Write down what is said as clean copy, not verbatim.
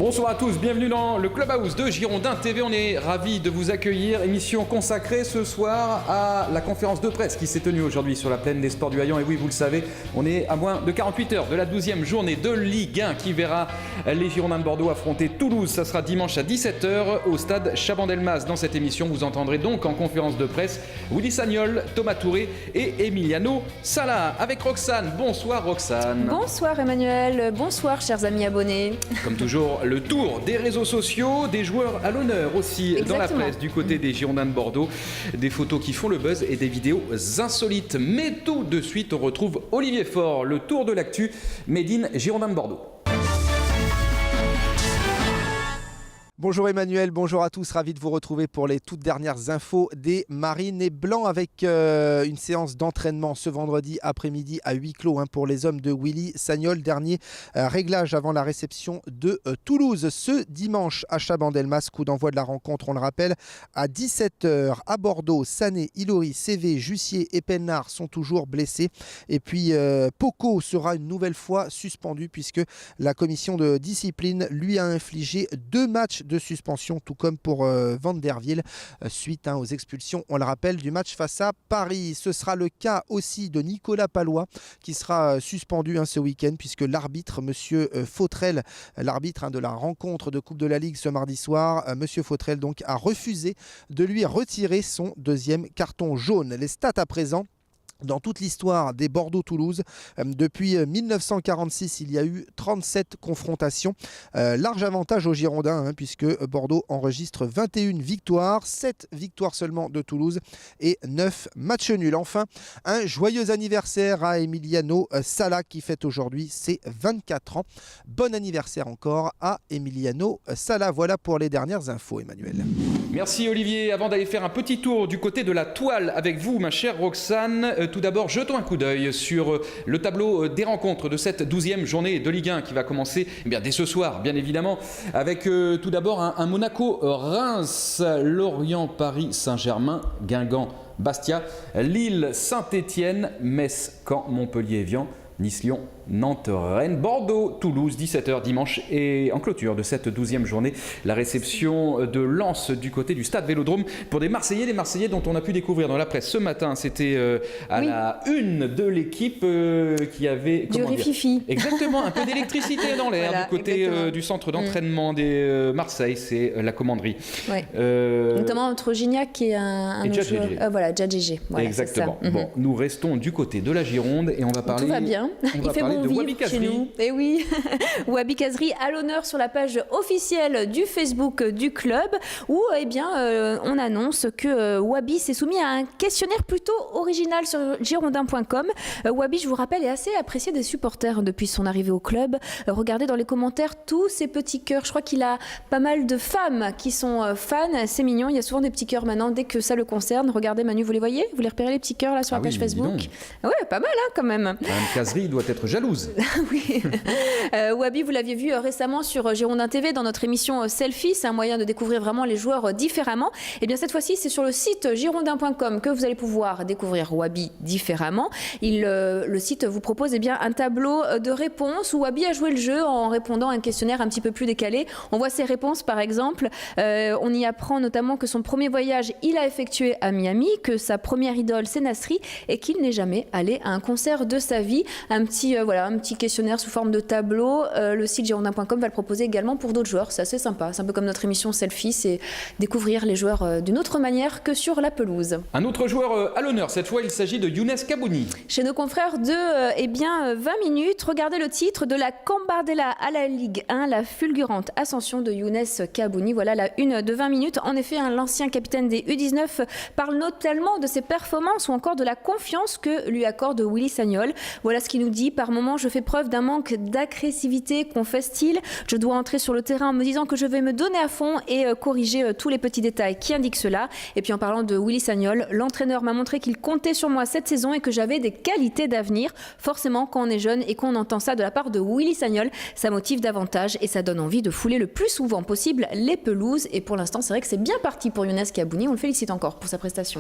Bonsoir à tous, bienvenue dans le Clubhouse de Girondins TV. On est ravis de vous accueillir. Émission consacrée ce soir à la conférence de presse qui s'est tenue aujourd'hui sur la plaine des Sports du Haillon. Et oui, vous le savez, on est à moins de 48 heures de la 12e journée de Ligue 1 qui verra les Girondins de Bordeaux affronter Toulouse. Ça sera dimanche à 17h au stade Chaban-Delmas. Dans cette émission, vous entendrez donc en conférence de presse Willy Sagnol, Thomas Touré et Emiliano Sala. Avec Roxane. Bonsoir Roxane. Bonsoir Emmanuel, bonsoir chers amis abonnés. Comme toujours, le tour des réseaux sociaux, des joueurs à l'honneur aussi. Exactement. Dans la presse du côté des Girondins de Bordeaux, des photos qui font le buzz et des vidéos insolites. Mais tout de suite, on retrouve Olivier Faure, le tour de l'actu Made in Girondins de Bordeaux. Bonjour Emmanuel, bonjour à tous, ravi de vous retrouver pour les toutes dernières infos des Marines et Blancs avec une séance d'entraînement ce vendredi après-midi à huis clos pour les hommes de Willy Sagnol. Dernier réglage avant la réception de Toulouse ce dimanche à Chaban-Delmas. Coup d'envoi de la rencontre, on le rappelle, à 17h à Bordeaux. Sané, Ilori, CV, Jussier et Pennard sont toujours blessés. Et puis Poco sera une nouvelle fois suspendu puisque la commission de discipline lui a infligé 2 matchs de suspension, tout comme pour Van der Wiel suite aux expulsions, on le rappelle, du match face à Paris. Ce sera le cas aussi de Nicolas Pallois qui sera suspendu ce week-end puisque l'arbitre, monsieur Fautrel, l'arbitre de la rencontre de Coupe de la Ligue ce mardi soir, monsieur Fautrel donc a refusé de lui retirer son 2e carton jaune. Les stats à présent. Dans toute l'histoire des Bordeaux-Toulouse, depuis 1946, il y a eu 37 confrontations. Large avantage aux Girondins, puisque Bordeaux enregistre 21 victoires, 7 victoires seulement de Toulouse et 9 matchs nuls. Enfin, un joyeux anniversaire à Emiliano Sala qui fête aujourd'hui ses 24 ans. Bon anniversaire encore à Emiliano Sala. Voilà pour les dernières infos, Emmanuel. Merci Olivier. Avant d'aller faire un petit tour du côté de la toile avec vous, ma chère Roxane, tout d'abord, jetons un coup d'œil sur le tableau des rencontres de cette 12e journée de Ligue 1 qui va commencer dès ce soir, bien évidemment, avec tout d'abord un Monaco-Reims, Lorient, Paris, Saint-Germain, Guingamp, Bastia, Lille, Saint-Étienne, Metz, Caen, Montpellier, Evian, Nice, Lyon, Nantes, Rennes, Bordeaux, Toulouse, 17h dimanche. Et en clôture de cette 12e journée, la réception de Lens du côté du stade Vélodrome pour des Marseillais dont on a pu découvrir dans la presse ce matin. C'était la une de l'équipe qui avait... Du rififi. Exactement, un peu d'électricité dans l'air du côté du centre d'entraînement des Marseille, c'est la commanderie. Ouais. Notamment entre Gignac et un autre joueur. Voilà, Djadjé. Voilà, exactement. Bon, nous restons du côté de la Gironde et on va parler... Tout va bien. Il fait bon vivre chez nous. Et oui, Wabi Kazri à l'honneur sur la page officielle du Facebook du club où on annonce que Wabi s'est soumis à un questionnaire plutôt original sur girondin.com. Wabi, je vous rappelle, est assez apprécié des supporters depuis son arrivée au club. Regardez dans les commentaires tous ces petits cœurs. Je crois qu'il a pas mal de femmes qui sont fans. C'est mignon, il y a souvent des petits cœurs maintenant dès que ça le concerne. Regardez Manu, vous les voyez? Vous les repérez les petits cœurs là sur la page Facebook? Ouais, pas mal quand même. Madame Kazri doit être jalouse. Oui. Wabi, vous l'aviez vu récemment sur Girondin TV dans notre émission Selfie. C'est un moyen de découvrir vraiment les joueurs différemment. Et bien cette fois-ci, c'est sur le site girondin.com que vous allez pouvoir découvrir Wabi différemment. Le site vous propose un tableau de réponses où Wabi a joué le jeu en répondant à un questionnaire un petit peu plus décalé. On voit ses réponses par exemple. On y apprend notamment que son premier voyage, il a effectué à Miami, que sa première idole, c'est Nasri, et qu'il n'est jamais allé à un concert de sa vie. Un petit questionnaire sous forme de tableau. Le site girondin.com va le proposer également pour d'autres joueurs. C'est assez sympa. C'est un peu comme notre émission Selfie, c'est découvrir les joueurs d'une autre manière que sur la pelouse. Un autre joueur à l'honneur, cette fois il s'agit de Younes Kabouni. Chez nos confrères de 20 minutes, regardez le titre de la Cambardella à la Ligue 1, la fulgurante ascension de Younes Kabouni. Voilà la une de 20 minutes. En effet, l'ancien capitaine des U19 parle notamment de ses performances ou encore de la confiance que lui accorde Willy Sagnol. Voilà ce qu'il nous dit. Par moments, je fais preuve d'un manque d'agressivité, confesse-t-il. Je dois entrer sur le terrain en me disant que je vais me donner à fond et corriger tous les petits détails qui indiquent cela. Et puis en parlant de Willy Sagnol, l'entraîneur m'a montré qu'il comptait sur moi cette saison et que j'avais des qualités d'avenir. Forcément, quand on est jeune et qu'on entend ça de la part de Willy Sagnol, ça motive davantage et ça donne envie de fouler le plus souvent possible les pelouses. Et pour l'instant, c'est vrai que c'est bien parti pour Younes Kabouni. On le félicite encore pour sa prestation.